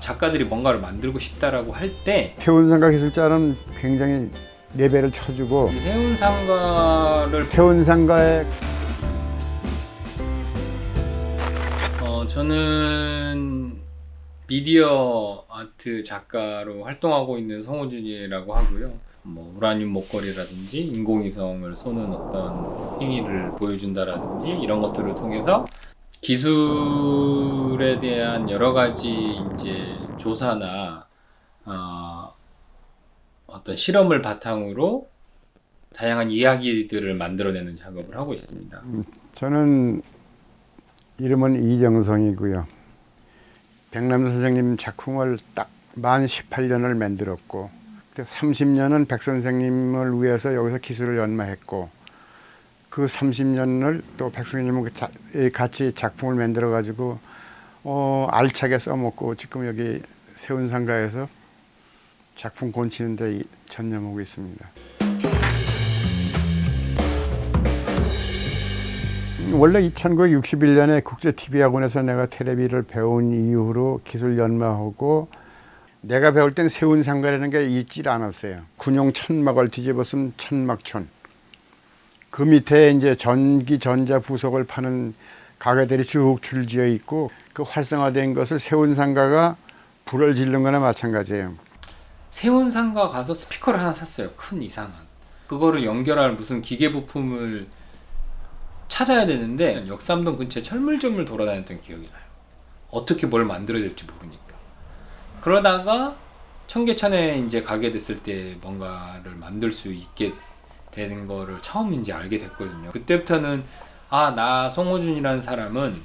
작가들이 뭔가를 만들고 싶다라고 할 때 세운상가 기술자는 굉장히 레벨을 쳐주고 세운상가를 세운상가의 저는 미디어 아트 작가로 활동하고 있는 성호준이라고 하고요. 뭐 우라늄 목걸이라든지 인공위성을 쏘는 어떤 행위를 보여준다라든지 이런 것들을 통해서 기술에 대한 여러 가지 이제 조사나 어떤 실험을 바탕으로 다양한 이야기들을 만들어내는 작업을 하고 있습니다. 저는 이름은 이정성이고요. 백남 선생님 작품을 딱 만 18년을 만들었고 30년은 백 선생님을 위해서 여기서 기술을 연마했고 그 30년을 또 백 선생님과 같이 작품을 만들어 가지고 알차게 써먹고 지금 여기 세운상가에서 작품 곤치는 데 전념하고 있습니다. 원래 1961년에 국제 TV학원에서 내가 텔레비를 배운 이후로 기술 연마하고 내가 배울 땐 세운상가라는 게 있질 않았어요. 군용 천막을 뒤집었으면 천막촌. 그 밑에 이제 전기 전자 부속을 파는 가게들이 쭉 줄지어 있고 그 활성화된 것을 세운상가가 불을 지른 거나 마찬가지예요. 세운상가 가서 스피커를 하나 샀어요. 큰 이상한. 그거를 연결할 무슨 기계 부품을 찾아야 되는데 역삼동 근처에 철물점을 돌아다녔던 기억이 나요. 어떻게 뭘 만들어야 될지 모르니까. 그러다가 청계천에 이제 가게 됐을 때 뭔가를 만들 수 있게 되는 거를 처음 이제 알게 됐거든요. 그때부터는 나 송호준이라는 사람은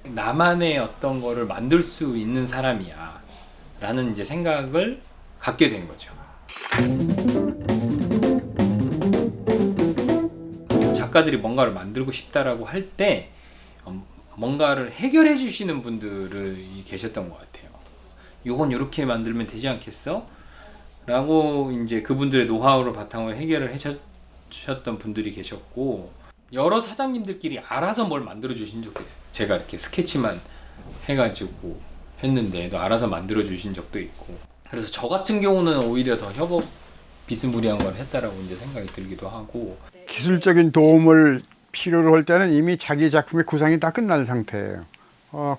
나만의 어떤 거를 만들 수 있는 사람이야 라는 이제 생각을 갖게 된 거죠. 작가들이 뭔가를 만들고 싶다라고 할 때 뭔가를 해결해 주시는 분들이 계셨던 것 같아요. 이건 이렇게 만들면 되지 않겠어? 라고 이제 그분들의 노하우를 바탕으로 해결을 해주셨던 분들이 계셨고 여러 사장님들끼리 알아서 뭘 만들어 주신 적도 있어요. 제가 이렇게 스케치만 해가지고 했는데도 알아서 만들어 주신 적도 있고 그래서 저 같은 경우는 오히려 더 협업 비스무리한 걸 했다라고 이제 생각이 들기도 하고 기술적인 도움을 필요로 할 때는 이미 자기 작품의 구상이 다 끝난 상태예요.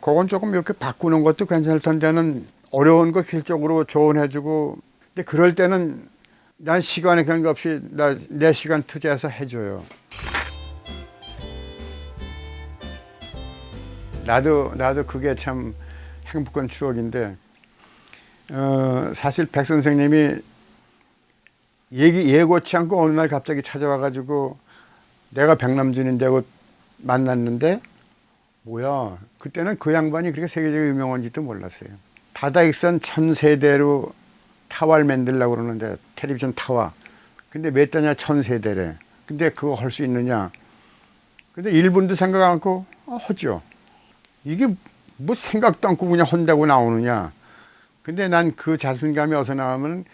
그건 조금 이렇게 바꾸는 것도 괜찮을 텐데는 어려운 거 기술적으로 조언해주고 근데 그럴 때는 난 시간에 관계없이 내 시간 투자해서 해줘요. 나도 그게 참 행복한 추억인데 사실 백 선생님이 예고치 않고 어느 날 갑자기 찾아와가지고 내가 백남준인데 하고 만났는데 뭐야 그때는 그 양반이 그렇게 세계적으로 유명한지도 몰랐어요. 다다익선 1000세대로 타워를 만들려고 그러는데 텔레비전 타워 근데 몇 대냐 1000세대래. 근데 그거 할 수 있느냐 근데 1분도 생각 않고 하죠. 이게 뭐 생각도 않고 그냥 한다고 나오느냐. 근데 난 그 자신감이 어디서 나오면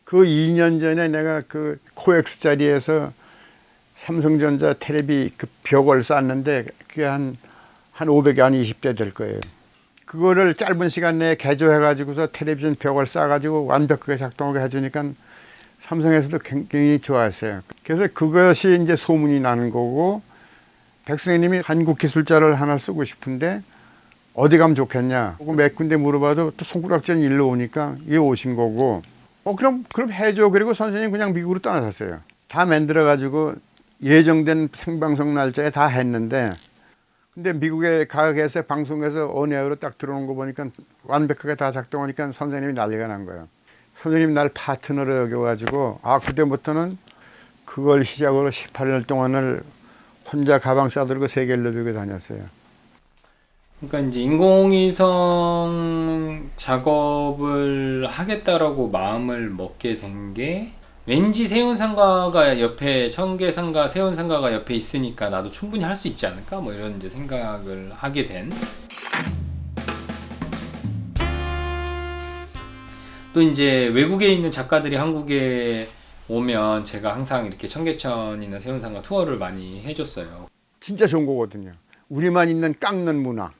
그 2년 전에 내가 그 코엑스 자리에서 삼성전자 텔레비 그 벽을 쌌는데 그게 한 500이 한 20대 될 거예요. 그거를 짧은 시간 내에 개조해가지고서 텔레비전 벽을 싸가지고 완벽하게 작동하게 해주니까 삼성에서도 굉장히 좋아했어요. 그래서 그것이 이제 소문이 나는 거고 백 선생님이 한국 기술자를 하나 쓰고 싶은데 어디 가면 좋겠냐. 몇 군데 물어봐도 또 손가락전 일로 오니까 이 오신 거고 그럼 해줘. 그리고 선생님 그냥 미국으로 떠나셨어요. 다 만들어가지고 예정된 생방송 날짜에 다 했는데 근데 미국에 가게에서 방송에서 온에어로 딱 들어오는 거 보니까 완벽하게 다 작동하니까 선생님이 난리가 난 거예요. 선생님이 날 파트너로 여겨가지고 그때부터는 그걸 시작으로 18년 동안을 혼자 가방 싸들고 세계를 들고 다녔어요. 그러니까 이제 인공위성 작업을 하겠다라고 마음을 먹게 된 게 왠지 세운상가가 옆에 청계상가 세운상가가 옆에 있으니까 나도 충분히 할 수 있지 않을까 뭐 이런 이제 생각을 하게 된. 또 이제 외국에 있는 작가들이 한국에 오면 제가 항상 이렇게 청계천이나 세운상가 투어를 많이 해줬어요. 진짜 좋은 거거든요. 우리만 있는 깎는 문화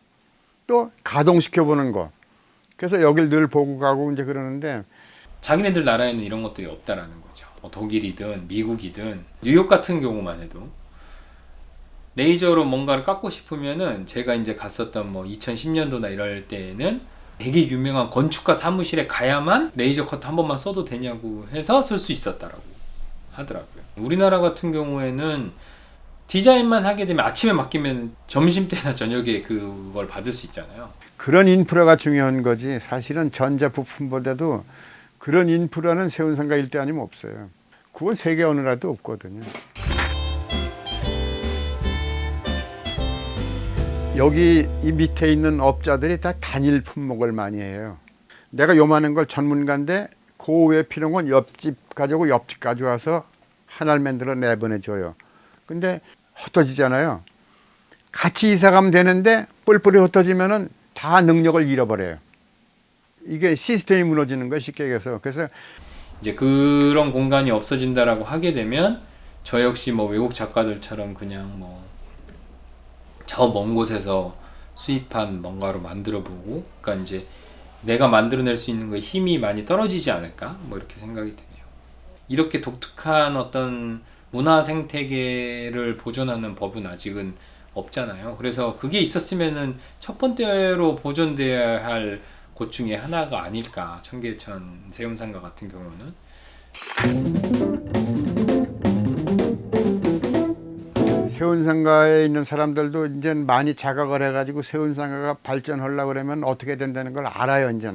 또 가동시켜보는 거 그래서 여길 늘 보고 가고 이제 그러는데 자기네들 나라에는 이런 것들이 없다라는 거죠. 뭐 독일이든 미국이든 뉴욕 같은 경우만 해도 레이저로 뭔가를 깎고 싶으면은 제가 이제 갔었던 뭐 2010년도나 이럴 때에는 되게 유명한 건축가 사무실에 가야만 레이저 커트 한 번만 써도 되냐고 해서 쓸 수 있었다라고 하더라고요. 우리나라 같은 경우에는 디자인만 하게 되면 아침에 맡기면 점심때나 저녁에 그걸 받을 수 있잖아요. 그런 인프라가 중요한 거지. 사실은 전자 부품보다도 그런 인프라는 세운상가 일대 아니면 없어요. 그건 세계 어느 나라도 없거든요. 여기 이 밑에 있는 업자들이 다 단일 품목을 많이 해요. 내가 요만한 걸 전문가인데 그 외에 필요한 건 옆집 가져오고 옆집 가져와서 하나를 만들어 내보내줘요. 근데 흩어지잖아요. 같이 이사 가면 되는데 뿔뿔이 흩어지면은 다 능력을 잃어버려요. 이게 시스템이 무너지는 거예요, 쉽게 얘기해서. 그래서 이제 그런 공간이 없어진다라고 하게 되면 저 역시 뭐 외국 작가들처럼 그냥 뭐 저 먼 곳에서 수입한 뭔가로 만들어 보고, 그러니까 이제 내가 만들어낼 수 있는 거에 힘이 많이 떨어지지 않을까, 뭐 이렇게 생각이 드네요. 이렇게 독특한 어떤 문화 생태계를 보존하는 법은 아직은 없잖아요. 그래서 그게 있었으면은 첫 번째로 보존되어야 할 곳 중에 하나가 아닐까. 청계천 세운상가 같은 경우는. 세운상가에 있는 사람들도 이제 많이 자각을 해가지고 세운상가가 발전하려고 그러면 어떻게 된다는 걸 알아요, 이제.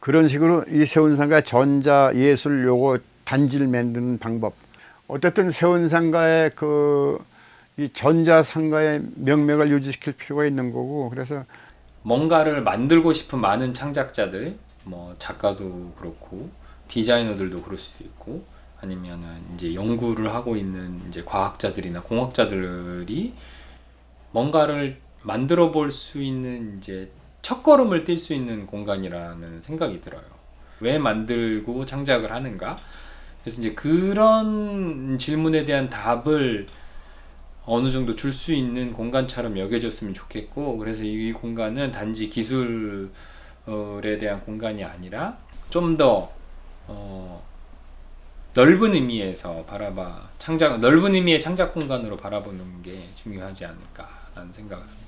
그런 식으로 이 세운상가 전자 예술 요거 단지를 만드는 방법. 어쨌든 세운상가의 이 전자상가의 명맥을 유지시킬 필요가 있는 거고, 그래서 뭔가를 만들고 싶은 많은 창작자들, 뭐 작가도 그렇고 디자이너들도 그럴 수도 있고, 아니면은 이제 연구를 하고 있는 이제 과학자들이나 공학자들이 뭔가를 만들어 볼 수 있는 이제 첫걸음을 뛸 수 있는 공간이라는 생각이 들어요. 왜 만들고 창작을 하는가? 그래서 이제 그런 질문에 대한 답을 어느 정도 줄 수 있는 공간처럼 여겨졌으면 좋겠고, 그래서 이 공간은 단지 기술에 대한 공간이 아니라 좀 더 넓은 의미에서 넓은 의미의 창작 공간으로 바라보는 게 중요하지 않을까라는 생각을 합니다.